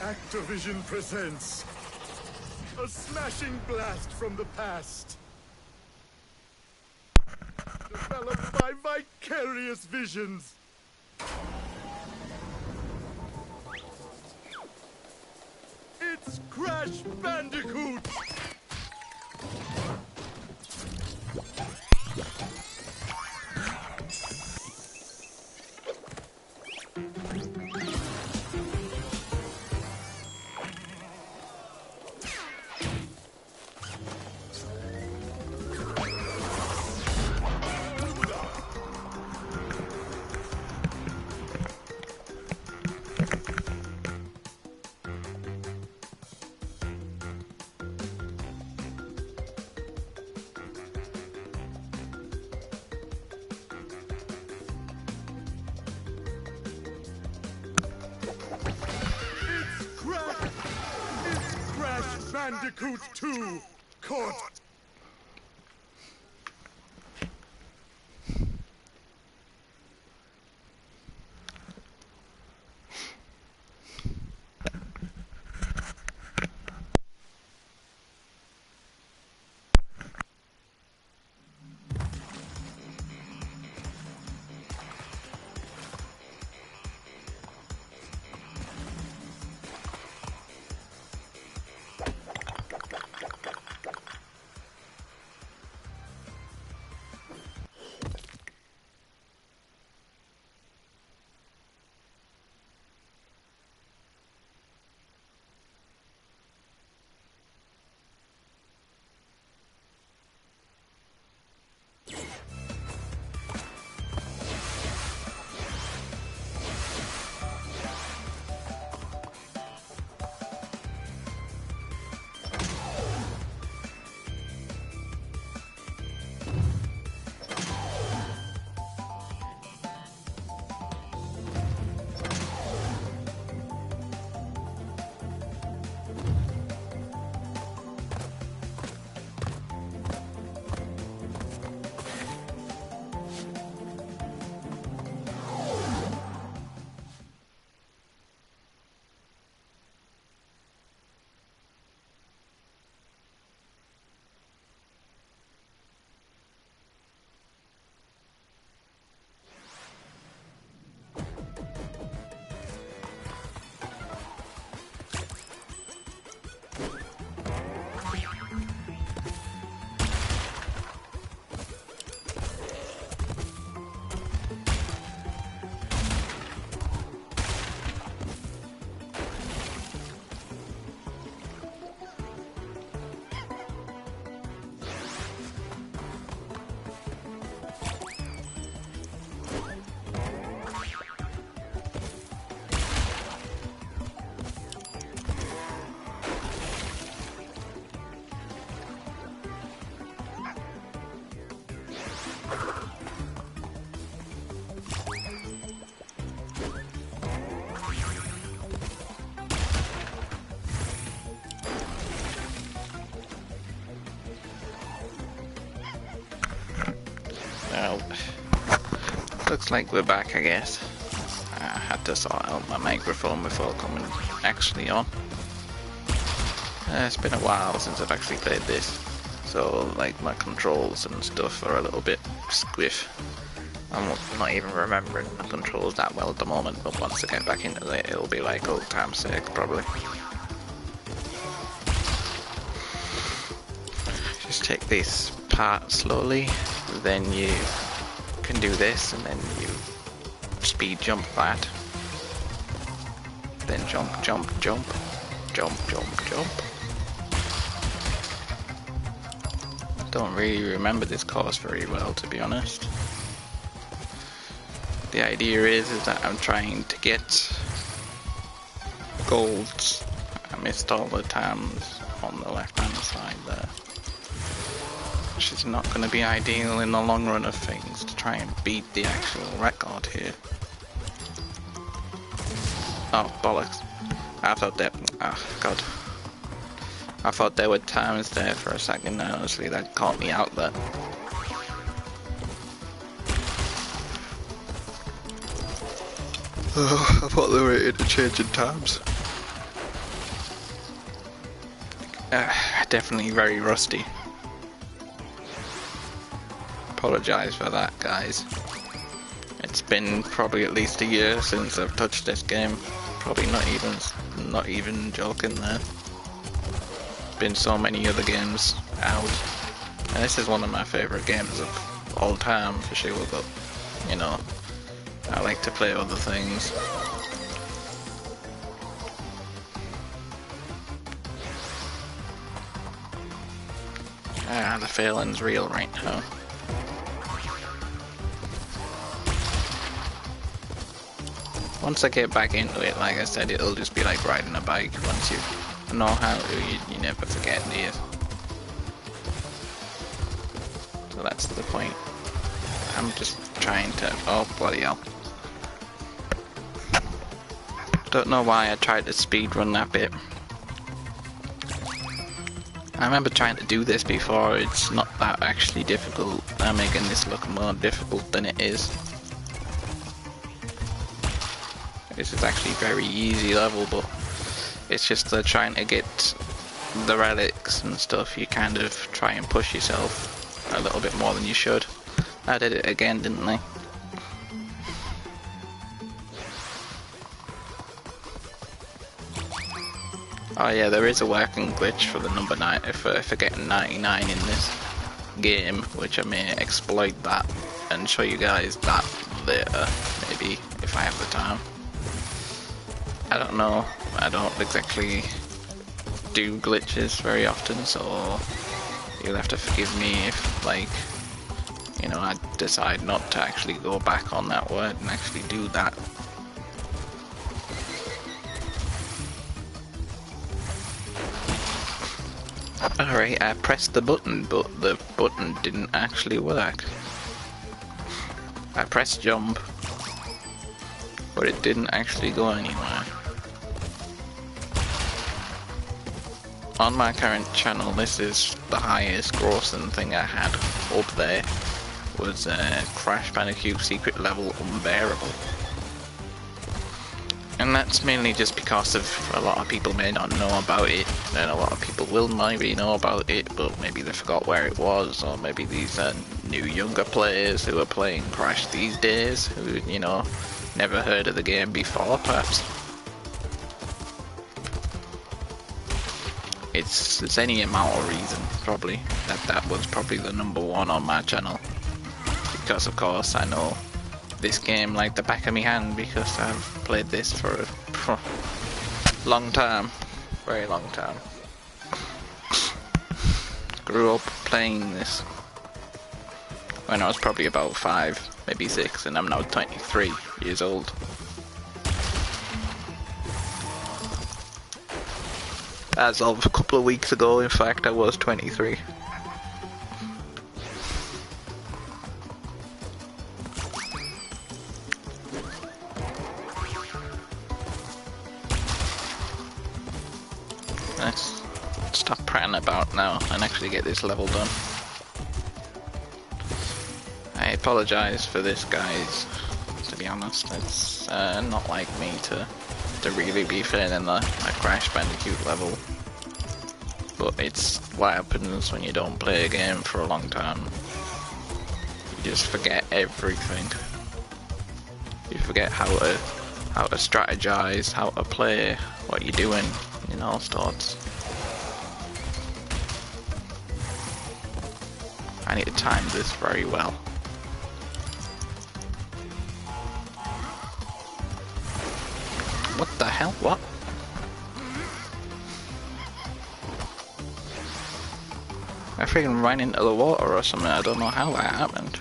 Activision presents a smashing blast from the past, developed by vicarious visions. It's Crash Bandicoot! Bandicoot 2, caught. Well, looks like we're back, I guess. I had to sort out my microphone before coming actually on. It's been a while since I've actually played this, so like my controls and stuff are a little bit squiff. I'm not even remembering my controls that well at the moment, but once I get back into it, it'll be like old time's sake, probably. Just take this part slowly, then you can do this, and then you speed jump that. Then jump, jump, jump, jump, jump, jump. I don't really remember this course very well, to be honest. The idea is that I'm trying to get golds. I missed all the times on the left hand side there, which is not going to be ideal in the long run of things to try and beat the actual record here. Oh bollocks. I thought that, oh god. I thought there were times there for a second, honestly that caught me out there. Oh, I thought they were interchanging times. Definitely very rusty. Apologise for that, guys. It's been probably at least a year since I've touched this game. Probably not even joking there. Been so many other games out, and this is one of my favourite games of all time for sure, but you know, I like to play other things. The feeling's real right now. Once I get back into it, like I said, it'll just be like riding a bike. Once you know how to, you never forget, do you? So that's the point. I'm just trying to... Oh, bloody hell. Don't know why I tried to speedrun that bit. I remember trying to do this before. It's not that actually difficult. I'm making this look more difficult than it is. This is actually a very easy level, but it's just trying to get the relics and stuff. You kind of try and push yourself a little bit more than you should. I did it again, didn't I? Oh yeah, there is a working glitch for the number 9 for getting 99 in this game, which I may exploit that and show you guys that later, maybe, if I have the time. I don't know, I don't exactly do glitches very often, so you'll have to forgive me if, like, you know, I decide not to actually go back on that word and actually do that. Alright, I pressed the button, but the button didn't actually work. I pressed jump, but it didn't actually go anywhere. On my current channel, this is the highest grossing thing I had up there, was Crash Bandicoot Secret Level Unbearable. And that's mainly just because of a lot of people may not know about it, and a lot of people will maybe know about it, but maybe they forgot where it was, or maybe these are new younger players who are playing Crash these days, who, you know, never heard of the game before, perhaps. It's any amount of reason, probably, that was probably the number one on my channel. Because of course I know this game like the back of my hand, because I've played this for a long time, very long time. Grew up playing this when I was probably about 5, maybe 6, and I'm now 23 years old. As of a couple of weeks ago, in fact, I was 23. Let's stop prattling about now and actually get this level done. I apologise for this, guys, to be honest. It's not like me to really be failing the Crash Bandicoot level, but it's what happens when you don't play a game for a long time. You just forget everything. You forget how to strategize, how to play, what you're doing, you know, starts. I need to time this very well. What the hell? What? I freaking ran into the water or something. I don't know how that happened.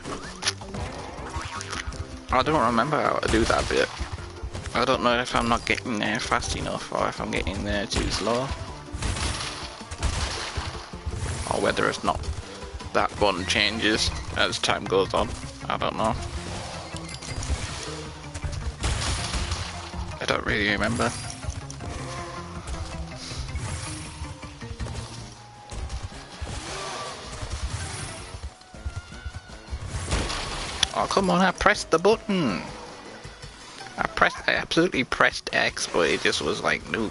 I don't remember how to do that bit. I don't know if I'm not getting there fast enough or if I'm getting there too slow. Or whether it's not that one changes as time goes on. I don't know. I don't really remember. Oh come on, I pressed the button! I absolutely pressed X, but it just was like, no.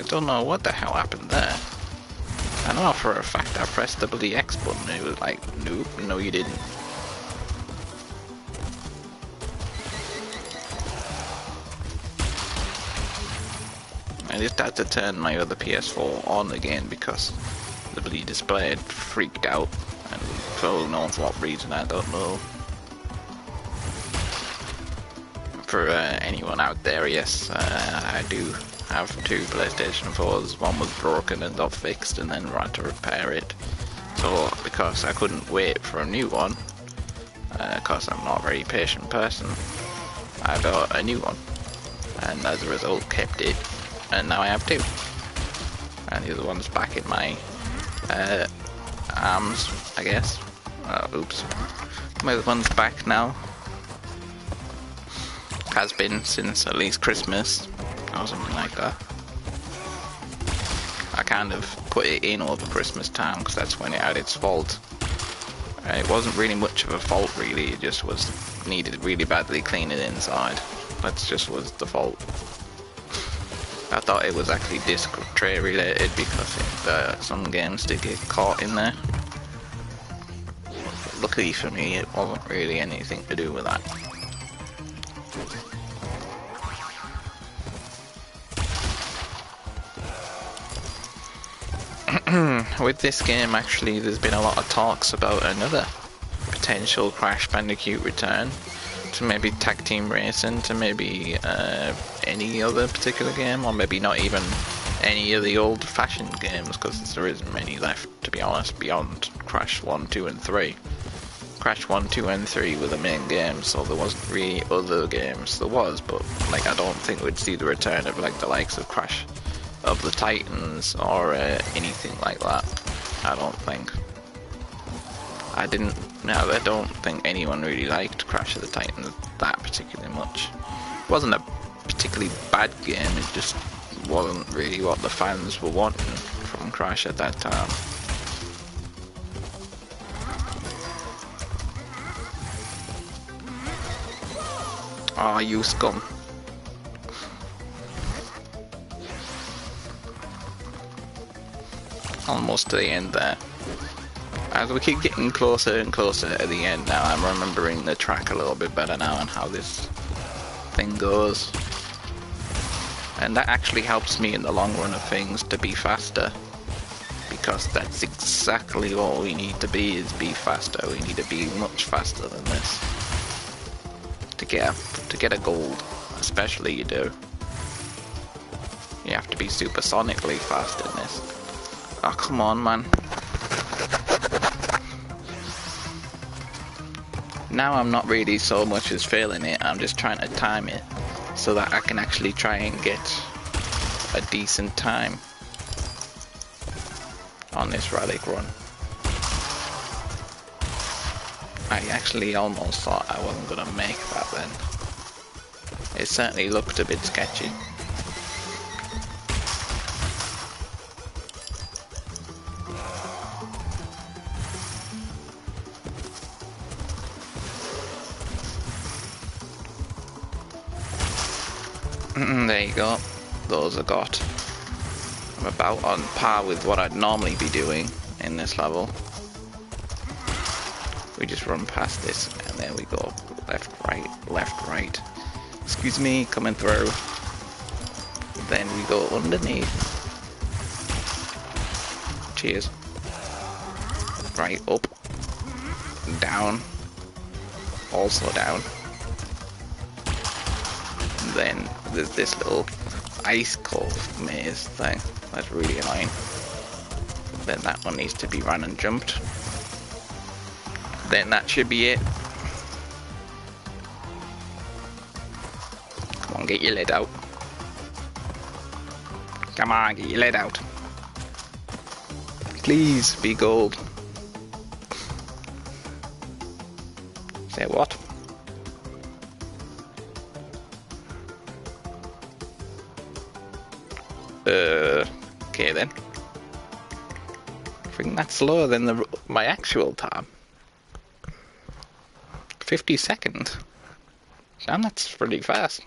don't know what the hell happened there. I know for a fact I pressed the bloody X button. It was like, nope, no you didn't. I just had to turn my other PS4 on again because the bloody display had freaked out, and for who knows what reason, I don't know. For anyone out there, yes, I do have 2 PlayStation 4s. One was broken and got fixed, and then had to repair it. So because I couldn't wait for a new one, because I'm not a very patient person, I got a new one, and as a result kept it, and now I have 2. And the other one's back in my arms, I guess. Oops. My other one's back now. Has been since at least Christmas or something like that. I kind of put it in over Christmas time because that's when it had its fault. It wasn't really much of a fault really, it just was needed really badly cleaning inside. That just was the fault. I thought it was actually disc tray related because some games did get caught in there. Luckily for me, it wasn't really anything to do with that. With this game, actually, there's been a lot of talks about another potential Crash Bandicoot return to maybe Tag Team Racing, to maybe any other particular game, or maybe not even any of the old-fashioned games, because there isn't many left, to be honest, beyond Crash 1, 2 and 3. Crash 1, 2 and 3 were the main games, so there wasn't really other games. There was, but like I don't think we'd see the return of like the likes of Crash of the Titans or anything like that. I don't think. I don't think anyone really liked Crash of the Titans that particularly much. It wasn't a particularly bad game, it just wasn't really what the fans were wanting from Crash at that time. Oh, you scum. Almost to the end there. As we keep getting closer and closer to the end now, I'm remembering the track a little bit better now and how this thing goes. And that actually helps me in the long run of things to be faster. Because that's exactly what we need to be, is be faster. We need to be much faster than this. To get a gold, especially you do. You have to be supersonically fast in this. Oh, come on, man. Now I'm not really so much as feeling it, I'm just trying to time it so that I can actually try and get a decent time on this Relic run. I actually almost thought I wasn't going to make that then. It certainly looked a bit sketchy. There you go. Those are got. I'm about on par with what I'd normally be doing in this level. We just run past this and then we go left, right. Excuse me, coming through. Then we go underneath. Cheers. Right, up. Down. Also down. And then there's this little ice cove maze thing. That's really annoying. Then that one needs to be run and jumped. Then that should be it. Come on, get your lid out. Come on, get your lid out. Please be gold. Say what? Okay then. I think that's slower than my actual time. 50 seconds. Damn, that's pretty fast.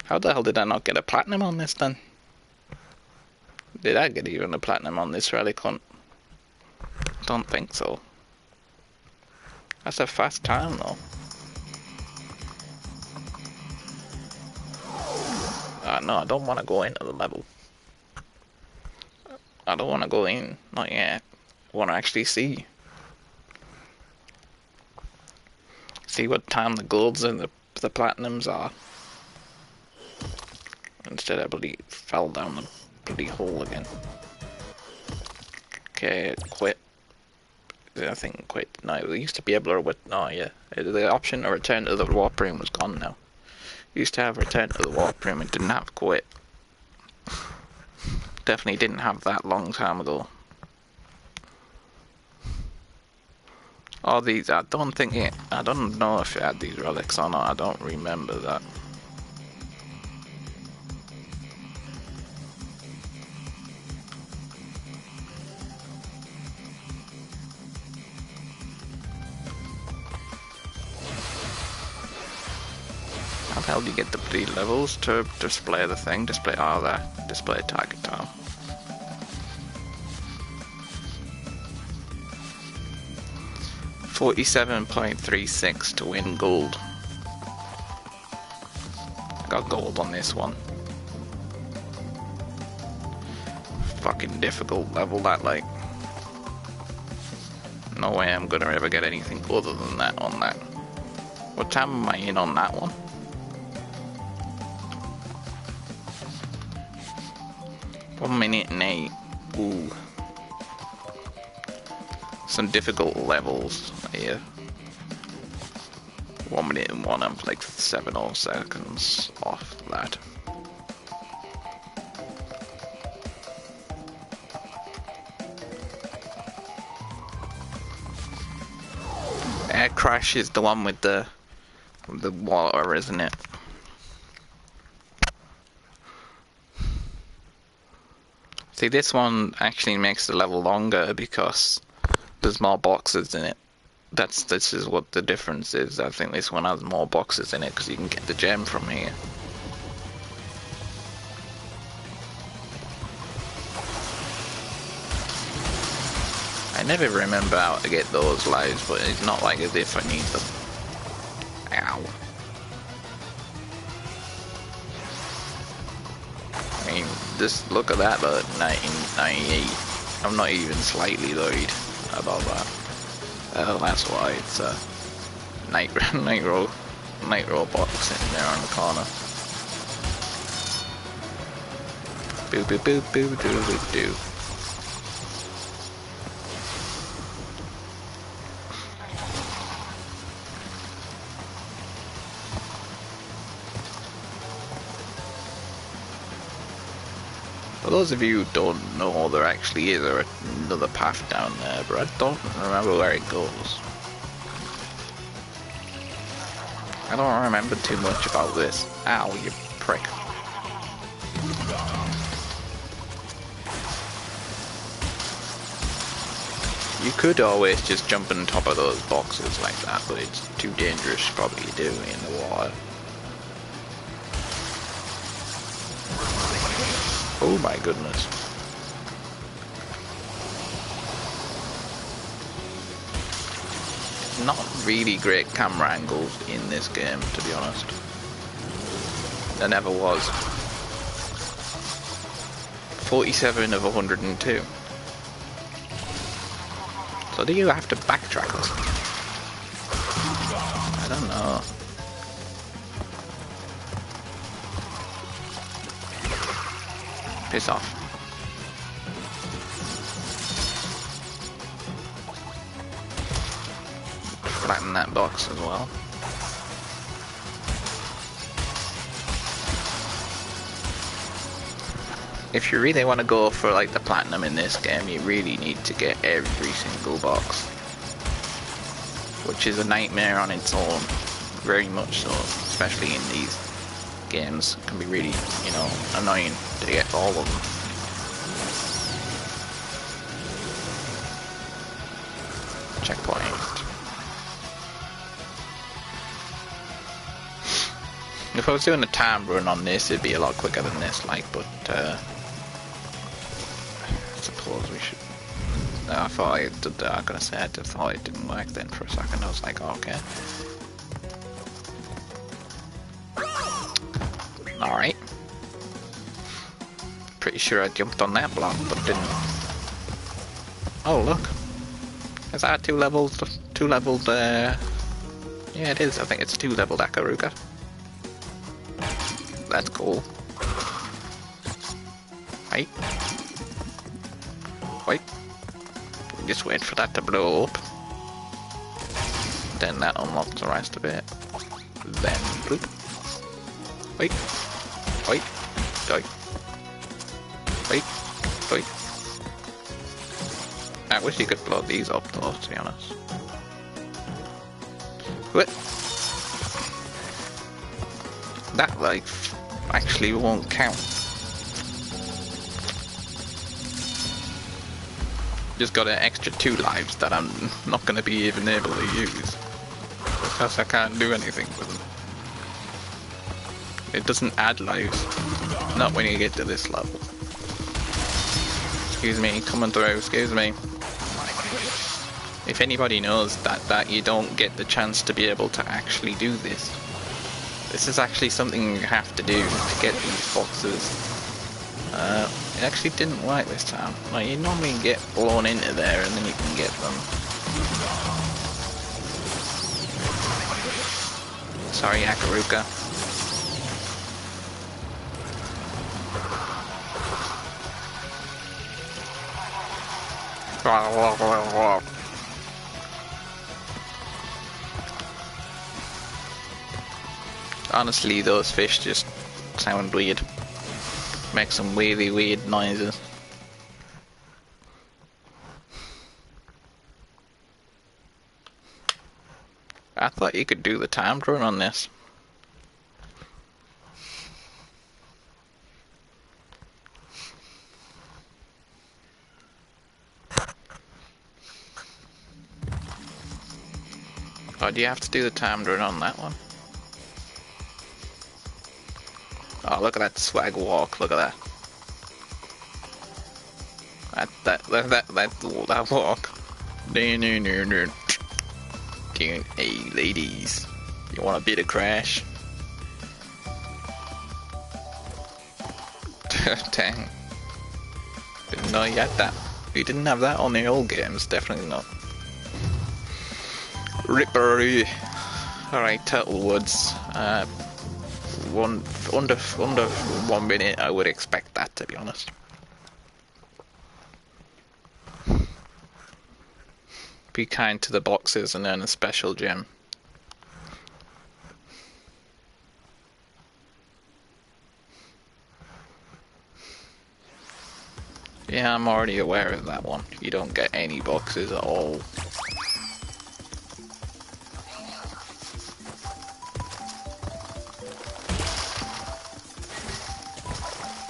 How the hell did I not get a platinum on this then? Did I get even a platinum on this relic hunt? Don't think so. That's a fast time though. No, I don't want to go into the level. I don't want to go in, not yet. I want to actually see. See what time the golds and the platinums are. Instead I bloody fell down the bloody hole again. Okay, quit. I think quit. No, we used to be able to... Oh yeah, the option to return to the warp room was gone now. Used to have return to the warp room and didn't have quit. Definitely didn't have that long time ago. All these, I don't know if it had these relics or not, I don't remember that. How the hell do you get the bloody levels to display the thing? Display target tile. $47.36 to win gold. I got gold on this one. Fucking difficult level that, like. No way I'm gonna ever get anything other than that on that. What time am I in on that one? One minute and 8. Ooh. Some difficult levels here. 1 minute and 1, I'm like 7 or seconds off that. Air Crash is the one with the water, isn't it? See, this one actually makes the level longer because there's more boxes in it. This is what the difference is. I think this one has more boxes in it because you can get the gem from here. I never remember how to get those lives, but it's not like as if I need them. Ow. I mean, just look at that, but 1998. I'm not even slightly worried about that. That's why it's a nitro box sitting there on the corner. Boo boo boo boo doo doo doo. For those of you who don't know, there actually is another path down there, but I don't remember where it goes. I don't remember too much about this. Ow, you prick. You could always just jump on top of those boxes like that, but it's too dangerous probably to do in the water. Oh my goodness. Not really great camera angles in this game, to be honest. There never was. 47 of 102. So do you have to backtrack or something? I don't know. Piss off. Flatten that box as well. If you really want to go for like the platinum in this game, you really need to get every single box, which is a nightmare on its own, very much so, especially in these games. It can be really, you know, annoying to get all of them. Checkpoint. If I was doing a time run on this, it'd be a lot quicker than this, like, but I thought I did. I'm gonna say I thought it didn't work then for a second. I was like, oh, okay. All right. Pretty sure I jumped on that block, but didn't. Oh look, is that two levels? Two leveled. Yeah, it is. I think it's 2-leveled Akaruga. That's cool. Right. Wait. Just wait for that to blow up. Then that unlocks the rest of it. Then bloop. Wait. Wait. Wait. Wait. Wait. I wish you could blow these up though, to be honest. What? That life actually won't count. Just got an extra 2 lives that I'm not going to be even able to use because I can't do anything with them. It doesn't add lives, not when you get to this level. Excuse me, coming through, excuse me. If anybody knows that you don't get the chance to be able to actually do this. This is actually something you have to do to get these boxes. It actually didn't work this time. Like, you normally get blown into there and then you can get them. Sorry, Akaruga. Honestly, those fish just sound weird. Make some really weird noises. I thought you could do the timed run on this. Oh, do you have to do the timed run on that one? Oh, look at that swag walk, look at that. That walk. Hey, ladies. You want a bit of crash? Dang. Didn't know you had that. You didn't have that on the old games, definitely not. Rippery. Alright, Turtle Woods. Under 1 minute, I would expect that, to be honest. Be kind to the boxes and earn a special gem. Yeah, I'm already aware of that one. You don't get any boxes at all.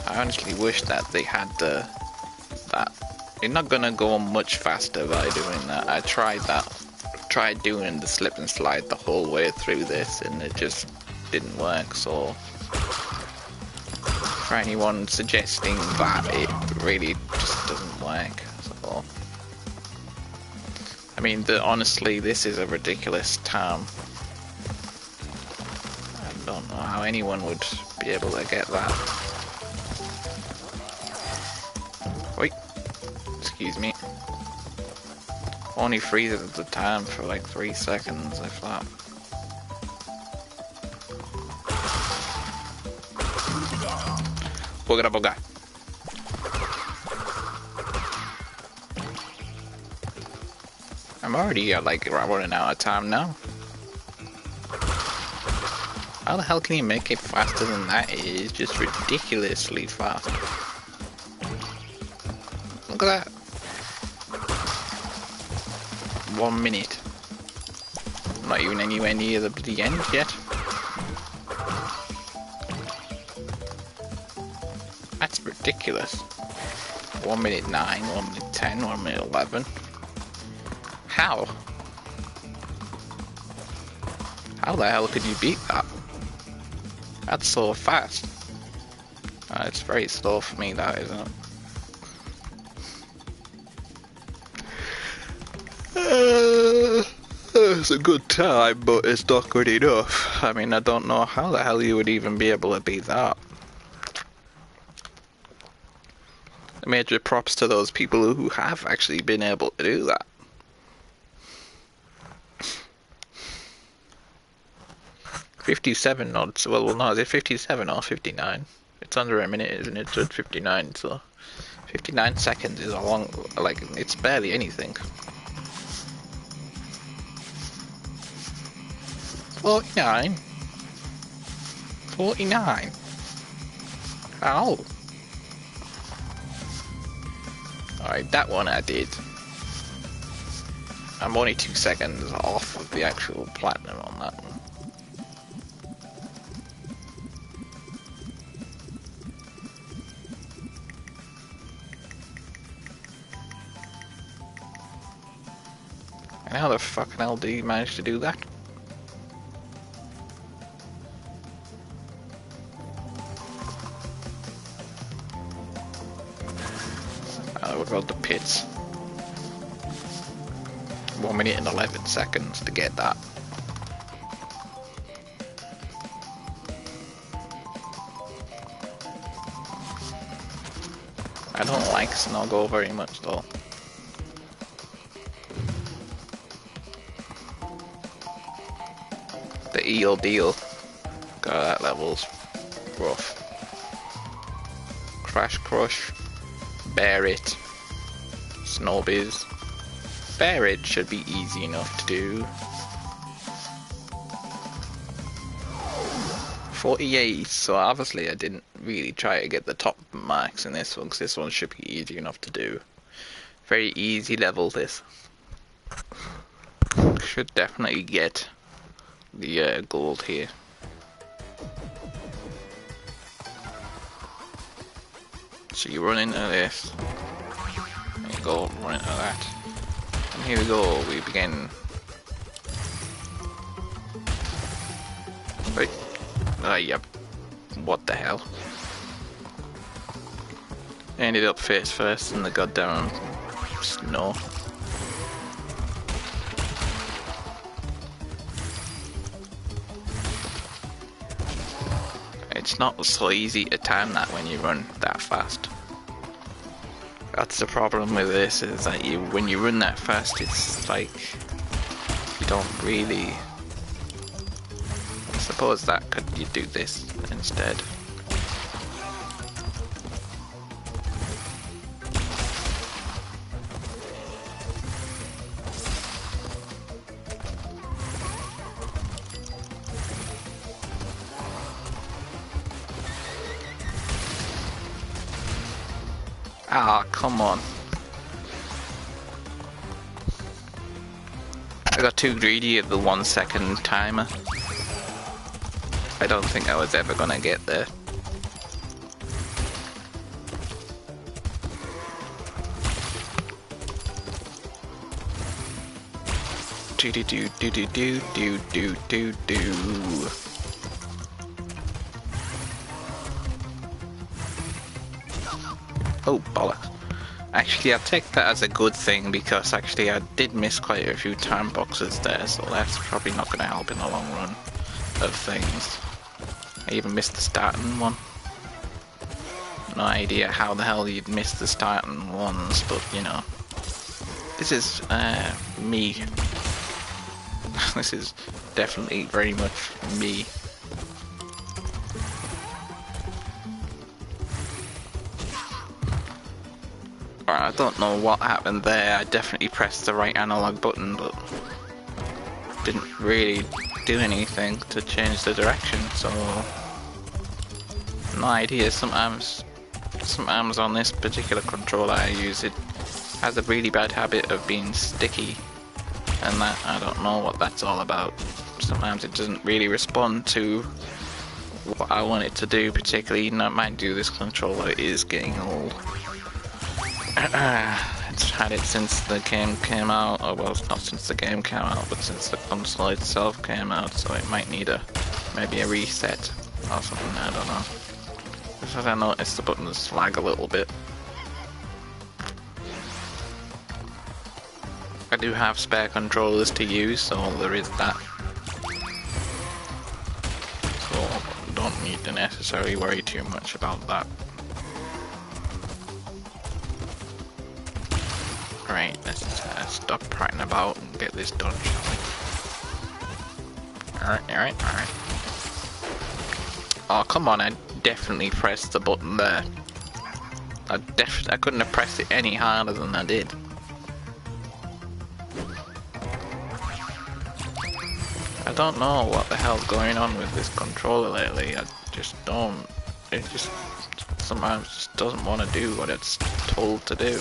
I honestly wish that they had that. You're not gonna go much faster by doing that. I tried that. Tried doing the slip and slide the whole way through this and it just didn't work, so for anyone suggesting that, it really just doesn't work. So I mean, honestly, this is a ridiculous time. I don't know how anyone would be able to get that. Wait, excuse me. Only freezes the time for like 3 seconds, if that. Booga booga. I'm already like running out of time now. How the hell can you make it faster than that? It is just ridiculously fast. Look at that. 1 minute. I'm not even anywhere near the end yet. That's ridiculous. 1 minute 9, 1 minute 10, 1 minute 11. How? How the hell could you beat that? That's so fast. It's very slow for me, that, isn't it? It's a good time, but it's not good enough. I mean, I don't know how the hell you would even be able to beat that. Major props to those people who have actually been able to do that. $57 odds. Well, no, is it 57 or 59? It's under a minute, isn't it? So it's 59, so 59 seconds is a long, like, it's barely anything. 49. 49. Ow. Alright, that one I did. I'm only 2 seconds off of the actual platinum on that one. And how the fucking hell did you manage to do that? What about the pits? 1 minute and 11 seconds to get that. I don't like Snuggle very much though. The eel deal. God, that level's rough. Crash Crush. Bear It. Snowbiz. Bear It should be easy enough to do. 48, so obviously I didn't really try to get the top marks in this one, because this one should be easy enough to do. Very easy level this. Should definitely get the gold here. So you run into this. There you go, run into that. And here we go, we begin. Right. Yep. What the hell? Ended up face first in the goddamn snow. It's not so easy to time that when you run that fast. That's the problem with this, is that when you run that fast, it's like you don't really. I suppose that you do this instead. Ah, come on. I got too greedy at the 1 second timer. I don't think I was ever gonna get there. Do do do do do do do do do do. Oh, bollocks. Actually, I'll take that as a good thing, because actually I did miss quite a few time boxes there, so that's probably not going to help in the long run of things. I even missed the starting one. No idea how the hell you'd miss the starting ones, but you know. This is me. This is definitely very much me. I don't know what happened there. I definitely pressed the right analog button, but didn't really do anything to change the direction, so no idea. Sometimes on this particular controller I use, it has a really bad habit of being sticky, and that I don't know what that's all about. Sometimes it doesn't really respond to what I want it to do, particularly, mind you, this controller is getting old. It's had it since the game came out, or well, not since the game came out, but since the console itself came out, so it might need maybe a reset or something, I don't know. Because I noticed the buttons lag a little bit. I do have spare controllers to use, so there is that. So don't need to necessarily worry too much about that. Right, let's stop prattling about and get this done, shall we? Alright. Oh, come on, I definitely pressed the button there. I couldn't have pressed it any harder than I did. I don't know what the hell's going on with this controller lately. I just don't. It just sometimes just doesn't want to do what it's told to do.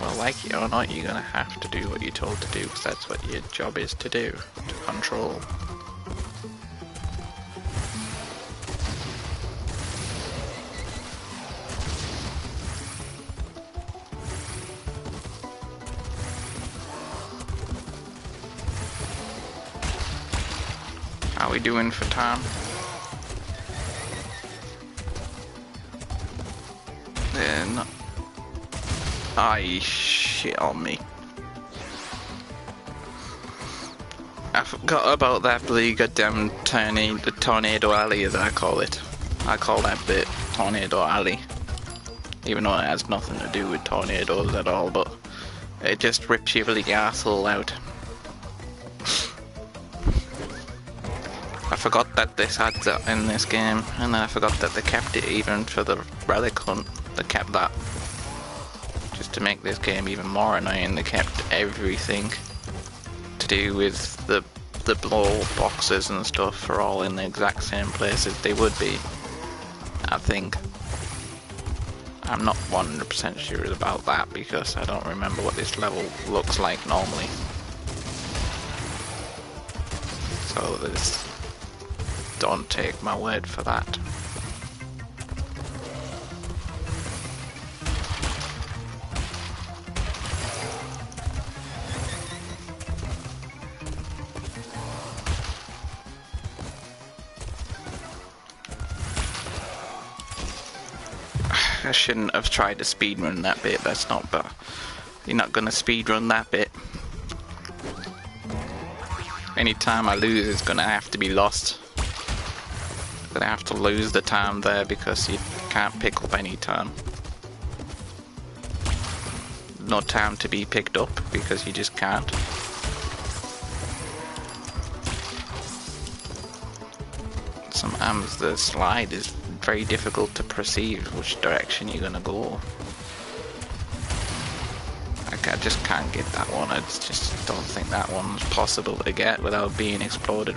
Well, like it or not, you're gonna have to do what you're told to do, because that's what your job is to do, to control. How we doing for time? Then shit on me. I forgot about that bloody goddamn tornado alley, as I call it. I call that bit Tornado Alley, even though it has nothing to do with tornadoes at all, but it just rips your bloody arsehole out. I forgot that this had that in this game, and then I forgot that they kept it even for the relic hunt. They kept that just to make this game even more annoying. They kept everything to do with the blow boxes and stuff are all in the exact same places they would be, I think. I'm not 100% sure about that because I don't remember what this level looks like normally. So don't take my word for that. I shouldn't have tried to speedrun that bit, that's not bad. You're not gonna speedrun that bit. Any time I lose is gonna have to be lost. Gonna have to lose the time there because you can't pick up any time. No time to be picked up because you just can't. Sometimes the slide is very difficult to perceive which direction you're gonna go. I just can't get that one. I just don't think that one's possible to get without being exploded.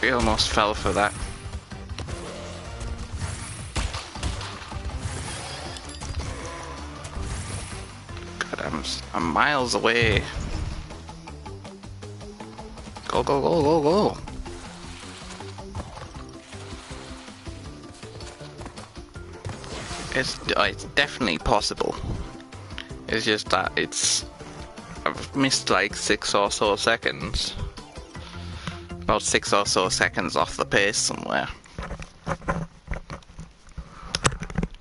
We almost fell for that. God, I'm miles away. Go, go, go, go, go. It's definitely possible. It's just that I've missed like 6 or so seconds. About 6 or so seconds off the pace somewhere.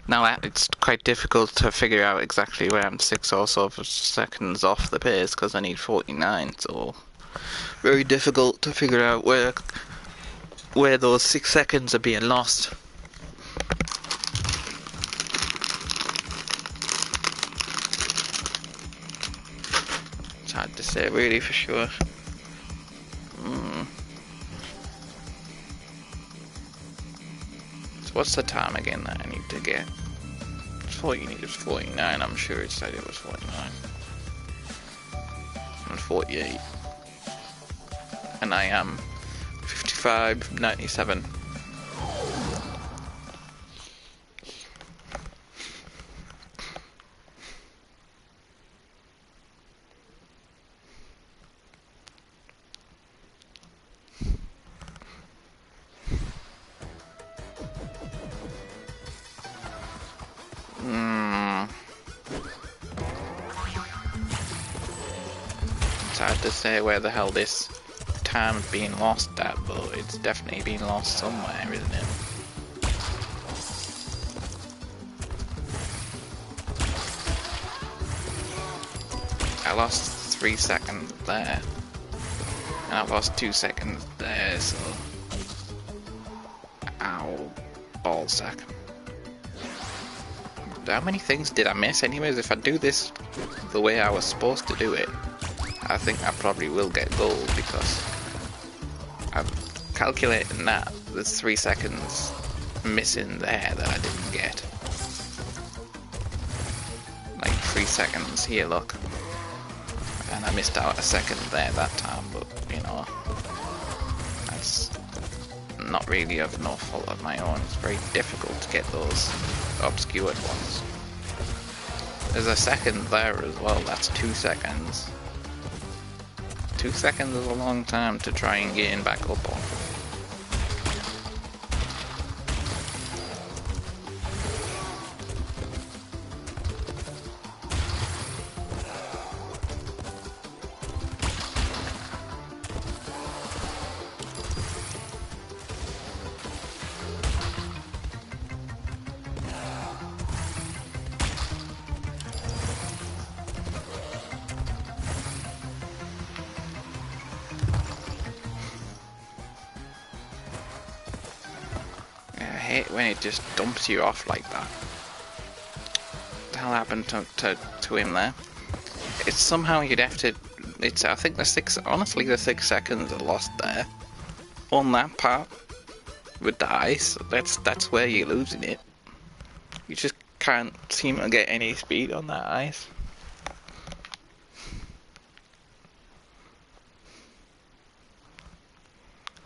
Now it's quite difficult to figure out exactly where I'm 6 or so seconds off the pace because I need 49, so very difficult to figure out where those 6 seconds are being lost. It's hard to say really for sure. What's the time again that I need to get? It's all you need is 49, I'm sure it said it was 49. And 48. And I am 55.97. to say where the hell this time's being lost at, but it's definitely been lost somewhere, isn't it? I lost 3 seconds there, and I lost 2 seconds there, so... Ow, ballsack. How many things did I miss anyways? If I do this the way I was supposed to do it, I think I probably will get gold, because I'm calculating that there's 3 seconds missing there that I didn't get. Like 3 seconds here, look. And I missed out a second there that time, but you know, that's not really of no fault of my own. It's very difficult to get those obscured ones. There's a second there as well, that's 2 seconds. 2 seconds is a long time to try and gain back up on. I hate when it just dumps you off like that. What the hell happened to him there? It's somehow you'd have to... It's, I think honestly the 6 seconds are lost there. On that part. With the ice. That's where you're losing it. You just can't seem to get any speed on that ice.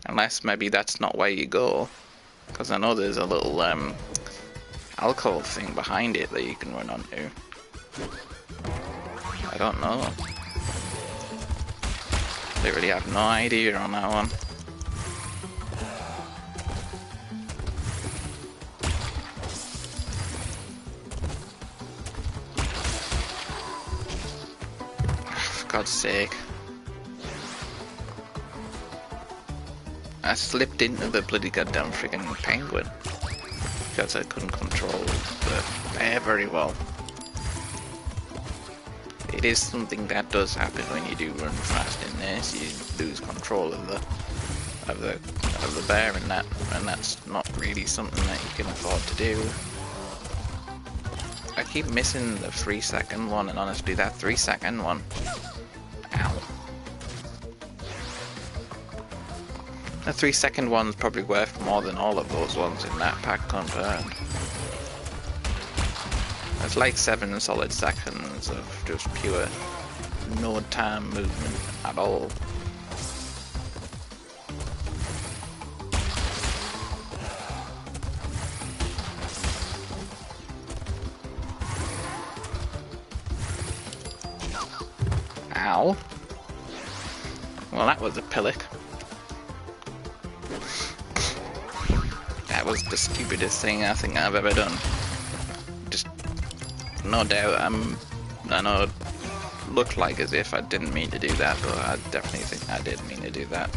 Unless maybe that's not where you go. Because I know there's a little alcohol thing behind it that you can run onto. I don't know. Literally have no idea on that one. For God's sake. I slipped into the bloody goddamn friggin' penguin because I couldn't control the bear very well. It is something that does happen when you do run fast in this. You lose control of the bear in that, and that's not really something that you can afford to do. I keep missing the 3 second one, and honestly, that 3 second one. Ow. The 3 second one's probably worth more than all of those ones in that pack confirmed. It's like 7 solid seconds of just pure no time movement at all. Ow. Well, that was a pillock. That was the stupidest thing I think I've ever done. Just, no doubt, I know it looked like as if I didn't mean to do that, but I definitely think I did mean to do that.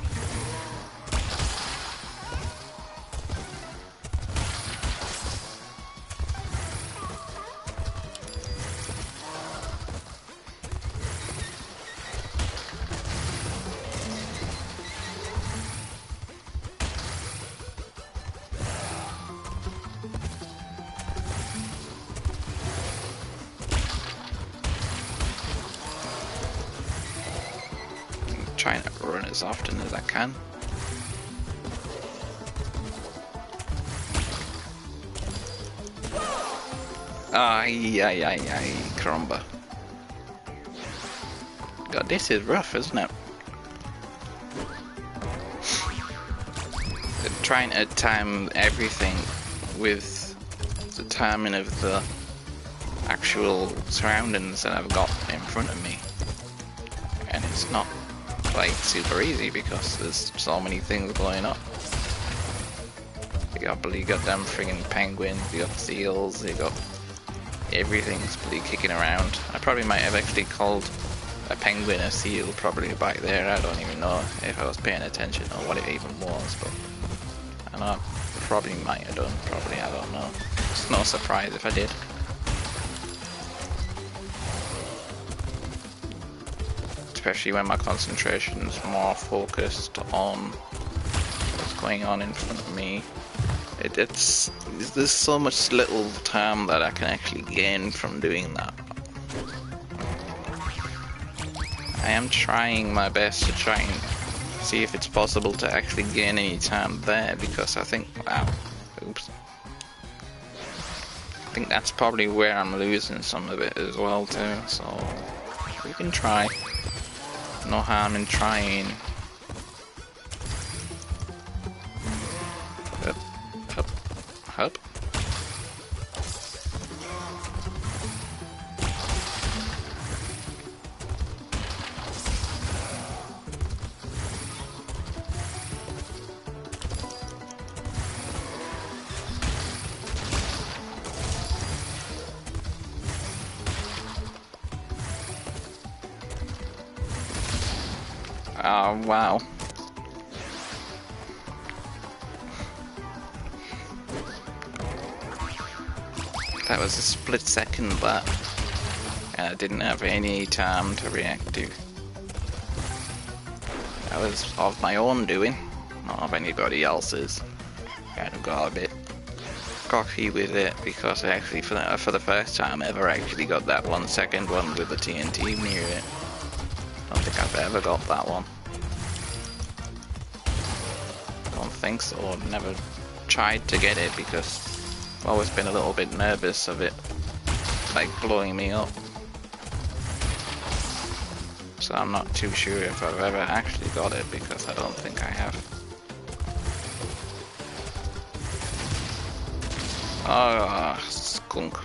Trying to run as often as I can. Ay, caramba. God, this is rough, isn't it? Trying to time everything with the timing of the actual surroundings that I've got in front of me. And it's not like super easy because there's so many things going up. You got bloody goddamn friggin' penguins, you got seals, you got everything's bloody kicking around. I probably might have actually called a penguin, a seal probably back there. I don't even know if I was paying attention or what it even was, but I know I probably might have done. Probably, I don't know. It's no surprise if I did. Especially when my concentration's more focused on what's going on in front of me. There's so much little time that I can actually gain from doing that. I am trying my best to try and see if it's possible to actually gain any time there, because I think, wow, oops. I think that's probably where I'm losing some of it as well too, so we can try. No harm in trying. Up, up, up. Oh, wow. That was a split second, but I didn't have any time to react to. That was of my own doing, not of anybody else's. Kind of got a bit cocky with it because I actually, for the first time ever, actually got that 1 second one with the TNT near it. I don't think I've ever got that one. Don't think so. I've never tried to get it because I've always been a little bit nervous of it, like, blowing me up. So I'm not too sure if I've ever actually got it, because I don't think I have. Oh, skunk.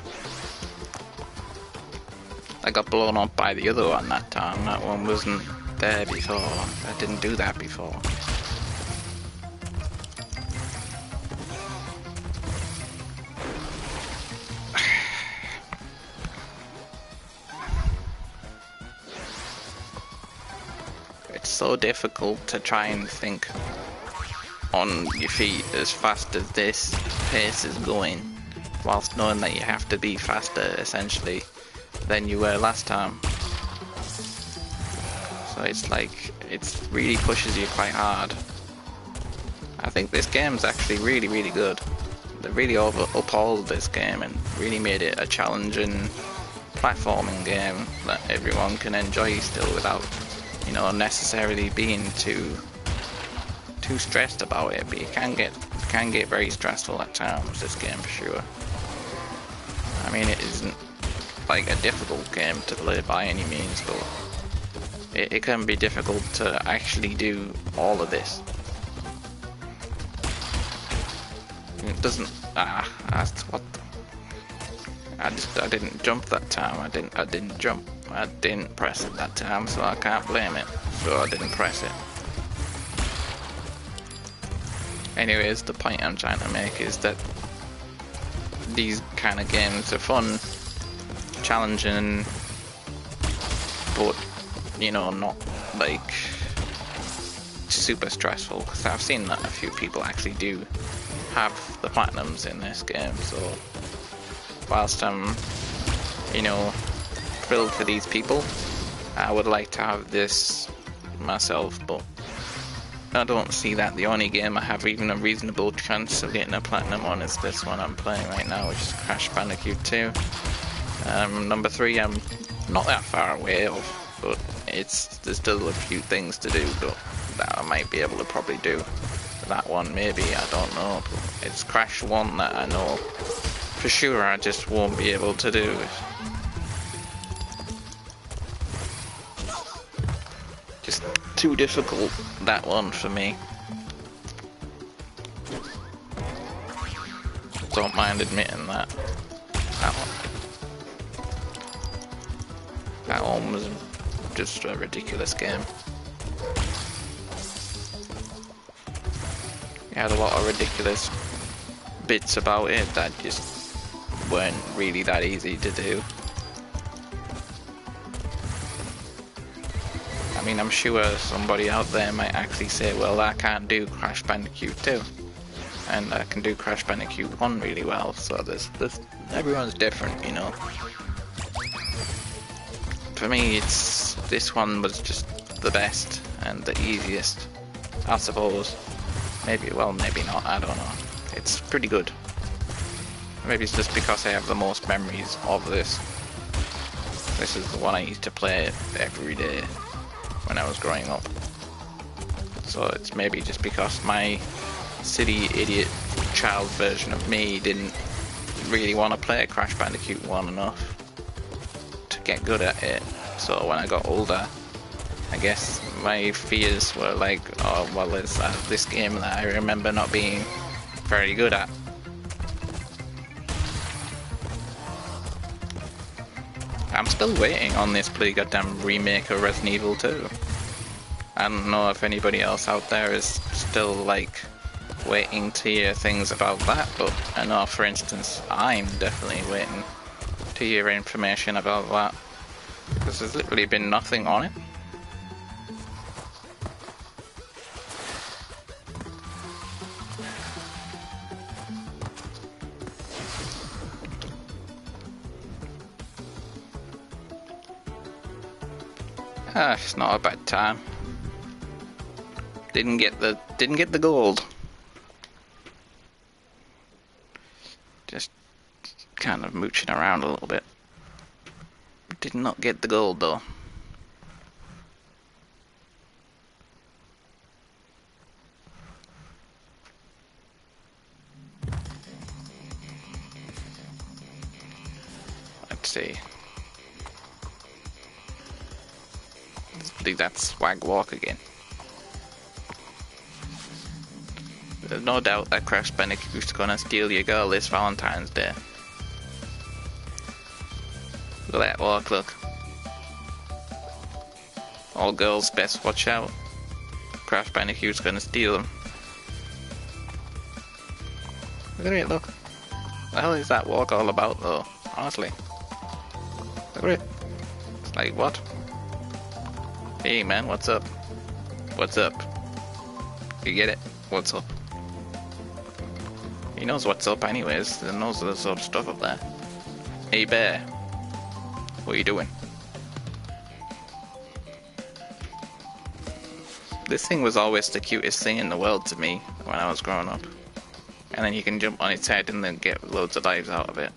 I got blown up by the other one that time. That one wasn't there before. I didn't do that before. It's so difficult to try and think on your feet as fast as this pace is going, whilst knowing that you have to be faster, essentially, than you were last time. So it's like, it really pushes you quite hard. I think this game's actually really, really good. They really uphauled this game and really made it a challenging platforming game that everyone can enjoy still without, you know, necessarily being too stressed about it. But it can get very stressful at times, this game, for sure. I mean, it isn't like a difficult game to play by any means, but it can be difficult to actually do all of this. It doesn't. That's what. I didn't jump that time. I didn't jump. I didn't press it that time, so I can't blame it. So I didn't press it. Anyways, the point I'm trying to make is that these kind of games are fun, challenging, but, you know, not like super stressful, because I've seen that a few people actually do have the platinums in this game. So whilst I'm, you know, thrilled for these people, I would like to have this myself, but I don't see that. The only game I have even a reasonable chance of getting a platinum on is this one I'm playing right now, which is Crash Bandicoot 2. Number 3 I'm not that far away of, but there's still a few things to do that I might be able to probably do. That one maybe, I don't know. But it's Crash 1 that I know for sure I just won't be able to do. Just too difficult, that one, for me. Don't mind admitting that. That one was just a ridiculous game. It had a lot of ridiculous bits about it that just weren't really that easy to do. mean, I'm sure somebody out there might actually say, well, I can't do Crash Bandicoot 2. And I can do Crash Bandicoot 1 really well, so everyone's different, you know. For me, this one was just the best and the easiest, I suppose. Maybe, well, maybe not, I don't know. It's pretty good. Maybe it's just because I have the most memories of this. This is the one I used to play every day when I was growing up. So it's maybe just because my silly idiot child version of me didn't really want to play Crash Bandicoot 1 enough to get good at it. So when I got older, I guess my fears were like, oh well, it's this game that I remember not being very good at. I'm still waiting on this bloody goddamn remake of Resident Evil 2. I don't know if anybody else out there is still like waiting to hear things about that, but I know, for instance, I'm definitely waiting to hear information about that, because there's literally been nothing on it. It's not a bad time. Didn't get the gold. Just kind of mooching around a little bit. Did not get the gold though. Let's see. I think that's Swag Walk again. There's no doubt that Crash Bandicoot's gonna steal your girl this Valentine's Day. Look at that walk, look. All girls best watch out. Crash Bandicoot's gonna steal them. Look at it, look. What the hell is that walk all about though, honestly? Look at it. It's like, what? Hey man, what's up? What's up? You get it? What's up? He knows what's up anyways. He knows the sort of stuff up there. Hey bear. What are you doing? This thing was always the cutest thing in the world to me when I was growing up. And then you can jump on its head and then get loads of lives out of it.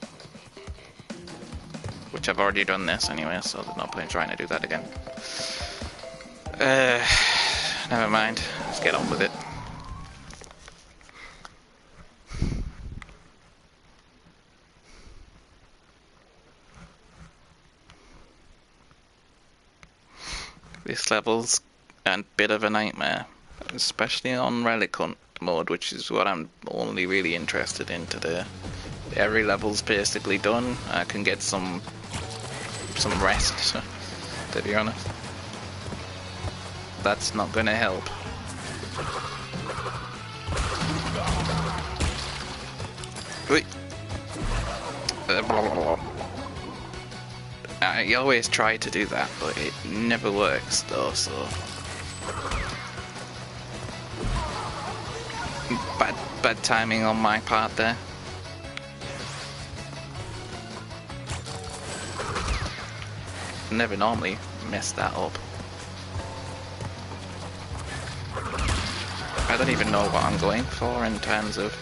Which I've already done this anyway, so there's no point trying to do that again. Never mind. Let's get on with it. This level's a bit of a nightmare, especially on Relic Hunt mode, which is what I'm only really interested in today. Every level's basically done. I can get some rest, to be honest. That's not gonna help. Wait. I always try to do that, but it never works though, so... Bad timing on my part there. Never normally mess that up. I don't even know what I'm going for in terms of...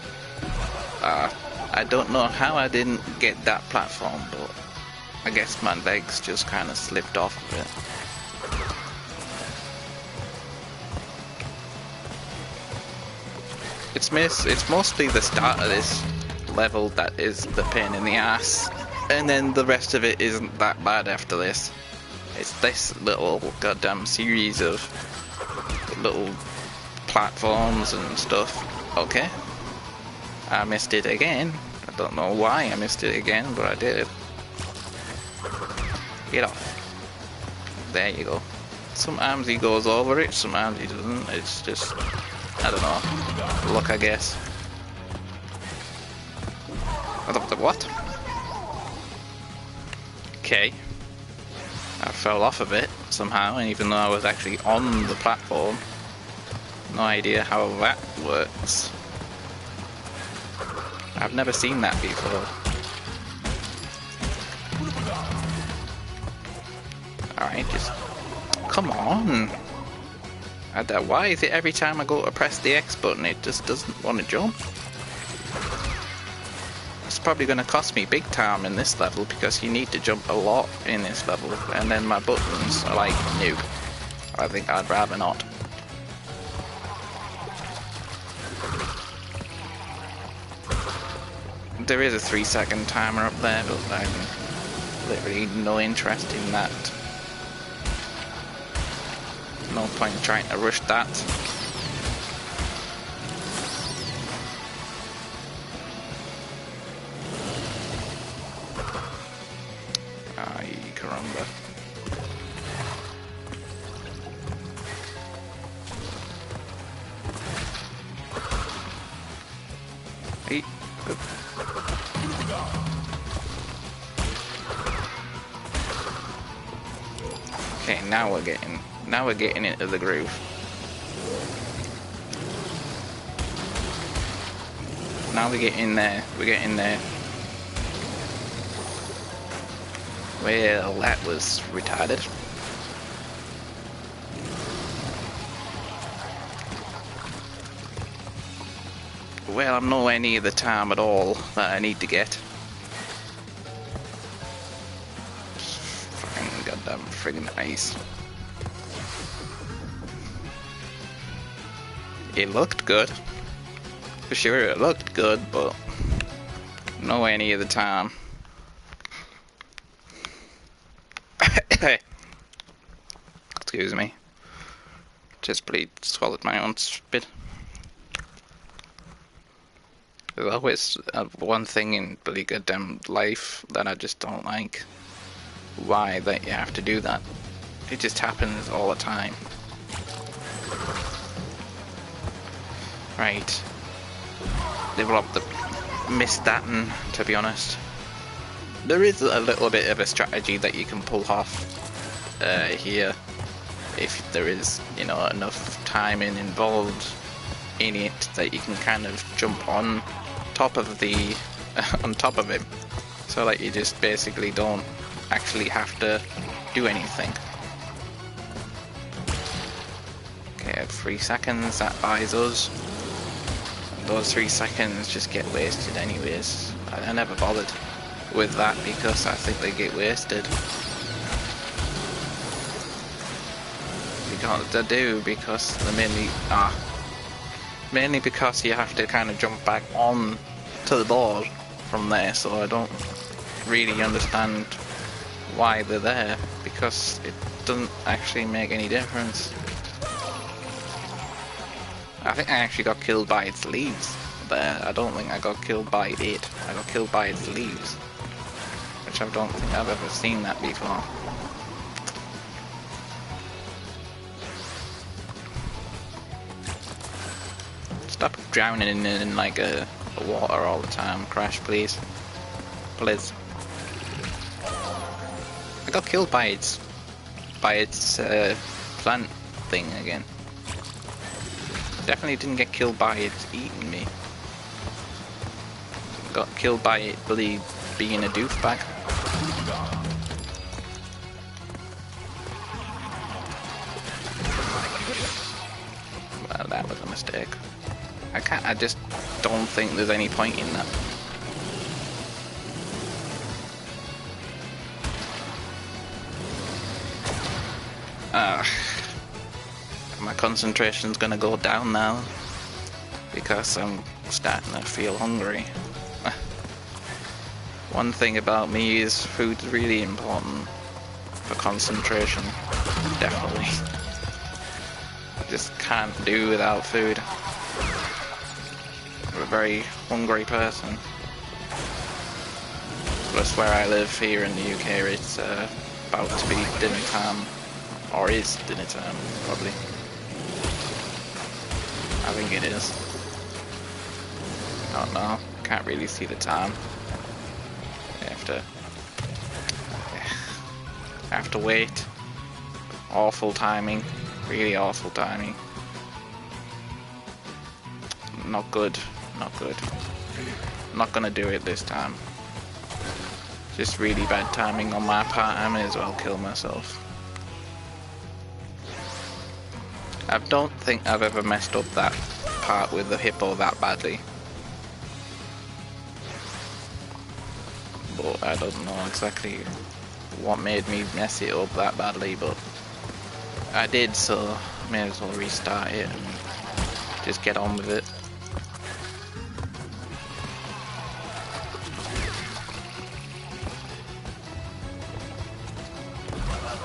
I don't know how I didn't get that platform, but I guess my legs just kind of slipped off of it. It's mostly the start of this level that is the pain in the ass, and then the rest of it isn't that bad after this. It's this little goddamn series of little platforms and stuff. Okay. I missed it again. I don't know why I missed it again, but I did. Get off. There you go. Sometimes he goes over it, sometimes he doesn't. It's just, I don't know, luck I guess. What? Okay. I fell off a bit. somehow, and even though I was actually on the platform. No idea how that works. I've never seen that before. Alright, just... Come on! Why is it every time I go to press the X button it just doesn't want to jump? It's probably going to cost me big time in this level because you need to jump a lot in this level, and then my buttons are like, nope. I think I'd rather not. There is a 3-second timer up there, but I'm literally no interest in that. No point trying to rush that. Ay, caramba. Hey. Okay, now we're getting into the groove. Now we get in there. We're getting there. Well, that was retarded. Well, I'm nowhere near the time at all that I need to get. Fucking goddamn friggin' ice. It looked good. For sure it looked good, but nowhere near the time. Excuse me. Just bleed swallowed my own spit. There's always one thing in bloody goddamn life that I just don't like. Why that you have to do that. It just happens all the time. Right. Developed missed that one, to be honest. There is a little bit of a strategy that you can pull off here. If there is, you know, enough timing involved in it that you can kind of jump on top of the on top of him, so that you just basically don't actually have to do anything. Okay, at 3 seconds that buys us. And those 3 seconds just get wasted anyways. I never bothered with that because I think they get wasted. Because they do, because they mainly because you have to kind of jump back on to the board from there, so I don't really understand why they're there, because it doesn't actually make any difference. I think I actually got killed by its leaves there. I don't think I got killed by it. I got killed by its leaves, which I don't think I've ever seen that before. Stop drowning in like a water all the time. Crash, please. Please. I got killed by its plant thing again. Definitely didn't get killed by it eating me. Got killed by it being a doofbag. Well, that was a mistake. I just don't think there's any point in that. My concentration's gonna go down now because I'm starting to feel hungry. One thing about me is food's really important for concentration, definitely. I just can't do without food. I'm a very hungry person. Plus where I live here in the UK, it's about to be dinner time. Or is dinner time, probably. I think it is. I don't know. Can't really see the time. I have to wait Awful timing. Really awful timing. Not good. Not good. Not gonna do it this time. Just really bad timing on my part. I may as well kill myself. I don't think I've ever messed up that part with the hippo that badly. But I don't know exactly what made me mess it up that badly, but I did, so may as well restart it and just get on with it.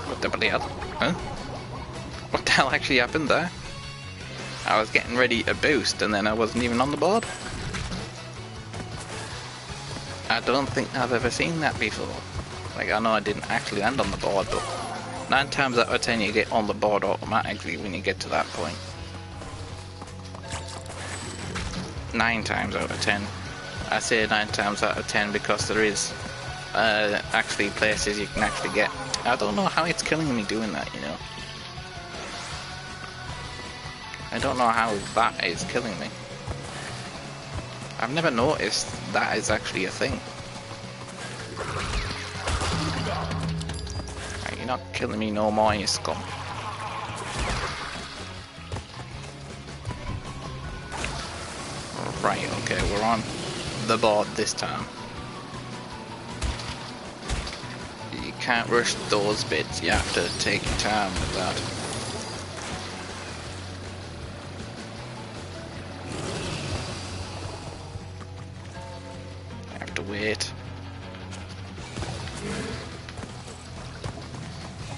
What the bloody hell? Huh? What the hell actually happened there? I was getting ready to boost and then I wasn't even on the board. I don't think I've ever seen that before. Like, I know I didn't actually land on the board, but 9 times out of 10 you get on the board automatically when you get to that point. 9 times out of 10. I say 9 times out of 10 because there is actually places you can actually get. I don't know how it's killing me doing that, you know. I don't know how that is killing me. I've never noticed that is actually a thing. Right, you're not killing me no more, you scum. Right, okay, we're on the board this time. You can't rush those bits, you have to take your time with that. You have to wait.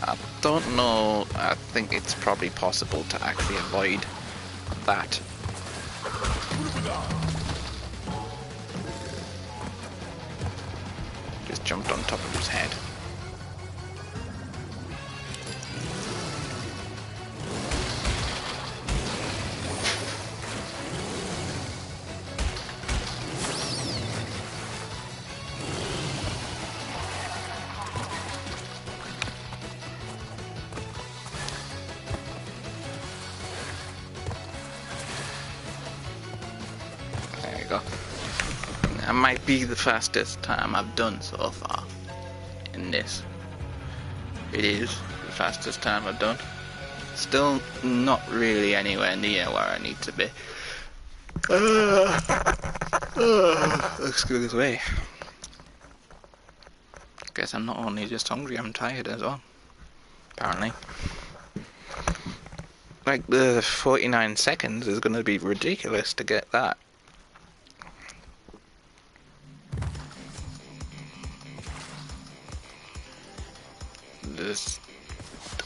I don't know, I think it's probably possible to actually avoid that. Just jumped on top of his head. There you go. That might be the fastest time I've done so far in this. It is the fastest time I've done. Still not really anywhere near where I need to be. Excuse me. Guess I'm not only just hungry, I'm tired as well. Apparently. Like, the 49 seconds is gonna be ridiculous to get that.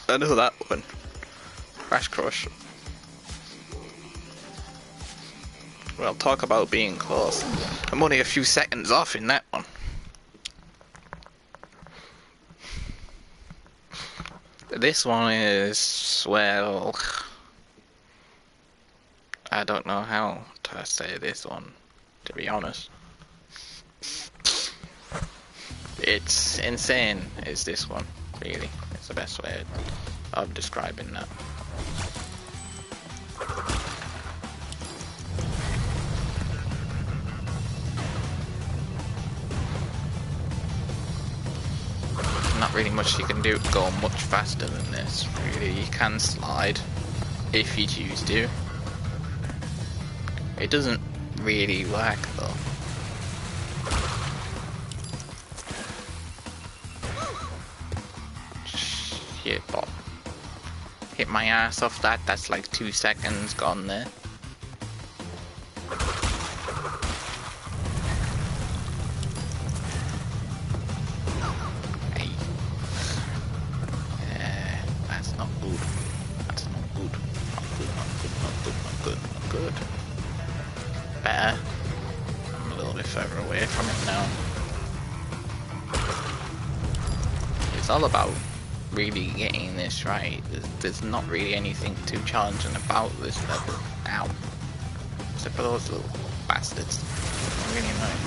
I know that one. Crash Crush. Well, talk about being close. I'm only a few seconds off in that one. This one is, well, I don't know how to say this one, to be honest. It's insane, is this one, really. It's the best way of describing that. Not really much you can do to go much faster than this, really. You can slide if you choose to. It doesn't really work though. Shit, Bob. Hit my ass off that, that's like 2 seconds gone there. Hey. That's not good. That's not good. Not good, not good, not good, not good, not good. Better. I'm a little bit further away from it now. It's all about really getting this right. There's not really anything too challenging about this level. Ow. Except for those little bastards. They're really annoying.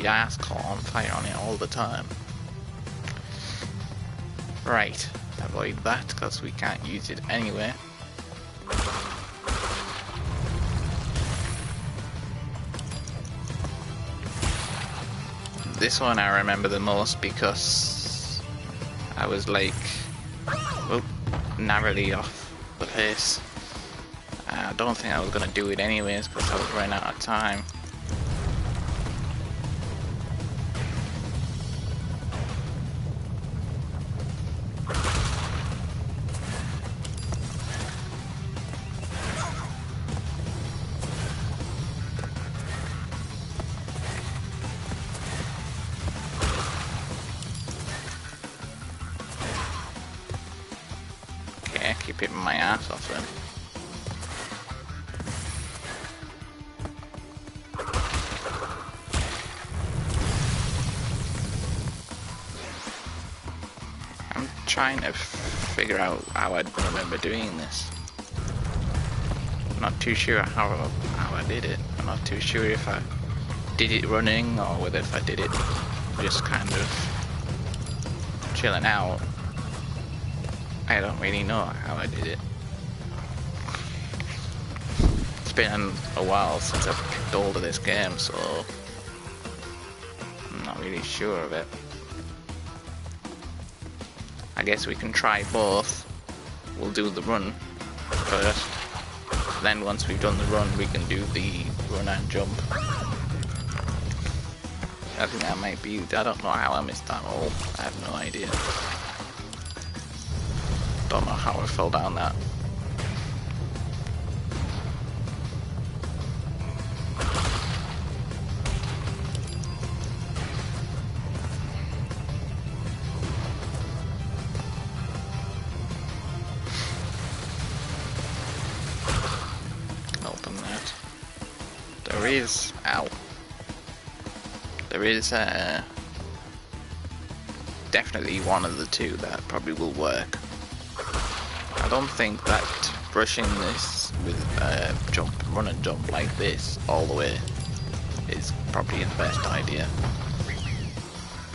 the ass caught on fire on it all the time. Right, avoid that because we can't use it anyway. This one I remember the most because I was like, well, narrowly off the pace. I don't think I was going to do it anyways because I was running out of time. Okay, keep hitting my ass off then. Trying to figure out how I remember doing this. I'm not too sure how I did it. I'm not too sure if I did it running or whether if I did it just kind of chilling out. I don't really know how I did it. It's been a while since I've picked hold of this game, so I'm not really sure of it. I guess we can try both. We'll do the run first. Then once we've done the run, we can do the run and jump. I think that might be... I don't know how I missed that hole. I have no idea. Don't know how I fell down that. There is definitely one of the two that probably will work. I don't think that brushing this with run and jump like this all the way is probably the best idea.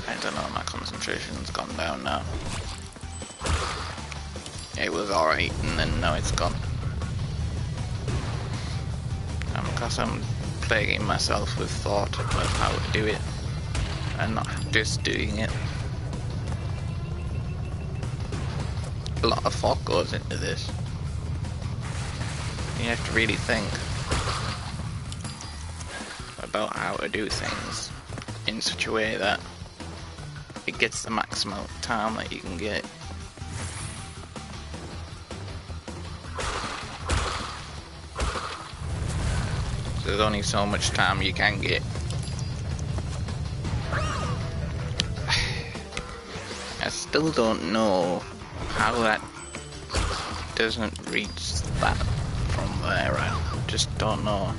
I don't know, my concentration's gone down now. It was alright and then now it's gone. Because I'm plaguing myself with thought of how to do it and not just doing it. A lot of thought goes into this. You have to really think about how to do things in such a way that it gets the maximum time that you can get. There's only so much time you can get. I still don't know how that doesn't reach that from there. I just don't know.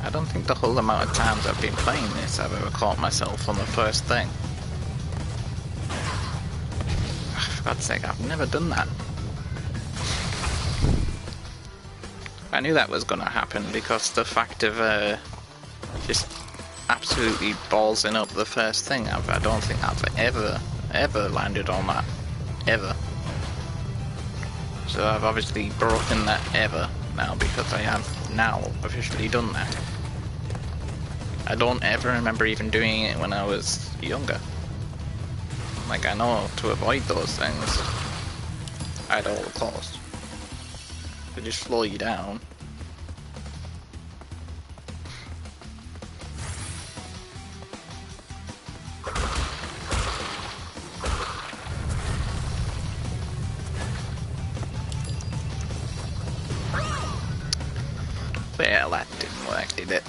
I don't think the whole amount of times I've been playing this I've ever caught myself on the first thing. For God's sake, I've never done that. I knew that was going to happen because the fact of just absolutely ballsing up the first thing. I don't think I've ever landed on that. Ever. So I've obviously broken that ever now because I have now officially done that. I don't ever remember even doing it when I was younger. Like, I know to avoid those things at all costs. They just slow you down. Well, that didn't work, did it?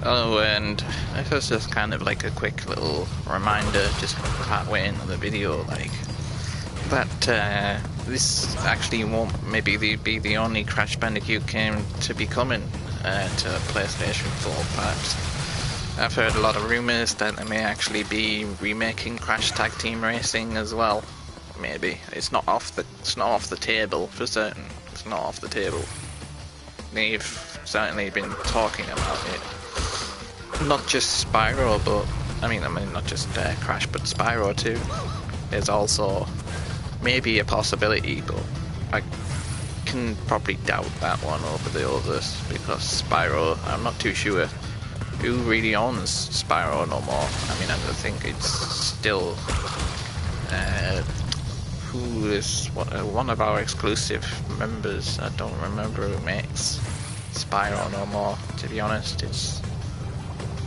Oh, and this was just kind of like a quick little reminder, just partway into the video, like, that this actually won't maybe be the only Crash Bandicoot game to be coming to PlayStation 4, perhaps. I've heard a lot of rumours that they may actually be remaking Crash Tag Team Racing as well, maybe. It's not off the table for certain. It's not off the table. They've certainly been talking about it. Not just Spyro, but I mean not just Crash, but Spyro too. There's also maybe a possibility, but I can probably doubt that one over the others, because Spyro, I'm not too sure who really owns Spyro no more. I mean, I think it's still who is one of our exclusive members. I don't remember who makes Spyro no more, to be honest. It's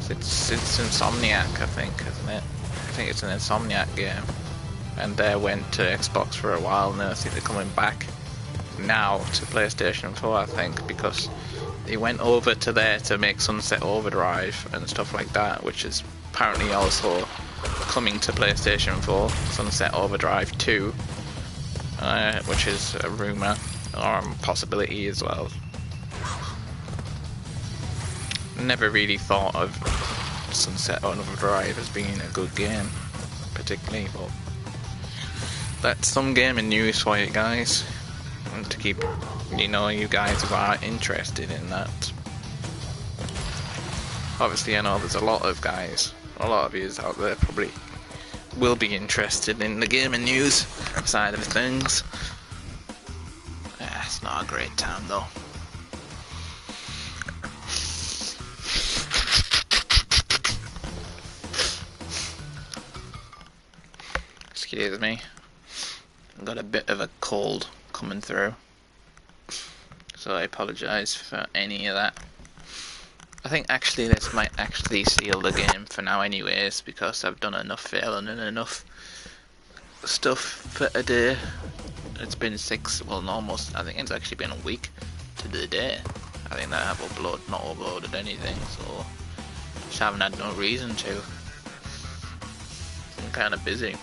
Insomniac, I think, isn't it? I think it's an Insomniac game, and they went to Xbox for a while, and I think they're coming back now to PlayStation 4, I think, because they went over to there to make Sunset Overdrive and stuff like that, which is apparently also coming to PlayStation 4, Sunset Overdrive 2, which is a rumour or a possibility as well. Never really thought of Sunset Overdrive as being a good game, particularly, but that's some gaming news for you guys, and to keep, you guys who are interested in that. Obviously, I know there's a lot of yous out there probably will be interested in the gaming news side of things. It's not a great time though. Excuse me, I've got a bit of a cold coming through, so I apologise for any of that. I think actually this might actually seal the game for now anyways, because I've done enough failing and enough stuff for a day. It's been almost, I think it's actually been a week to the day. I think that I have not uploaded anything, so just haven't had no reason to. I'm kind of busy.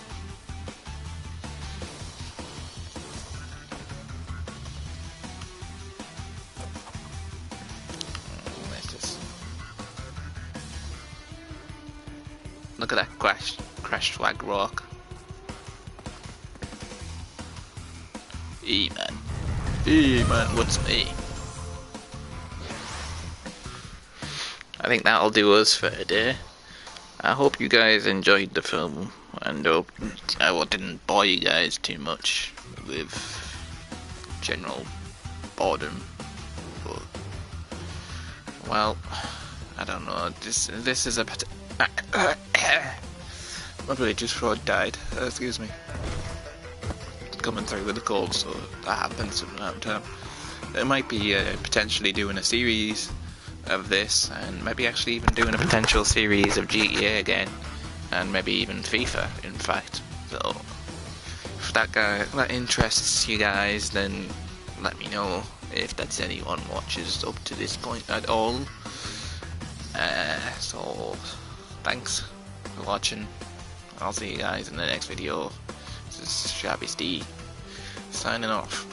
Look at that crash swag rock. Hey man, what's me? I think that'll do us for today. I hope you guys enjoyed the film, and hope I didn't bore you guys too much with general boredom. But, well, I don't know. This is a my Bluetooth throat died. Excuse me. Coming through with a cold, so that happens from time to time. It might be potentially doing a series of this, and maybe actually even doing a potential series of GTA again, and maybe even FIFA, in fact. So if that interests you guys, then let me know if that's anyone watches up to this point at all. So thanks for watching. I'll see you guys in the next video. This is Shabby Steve signing off.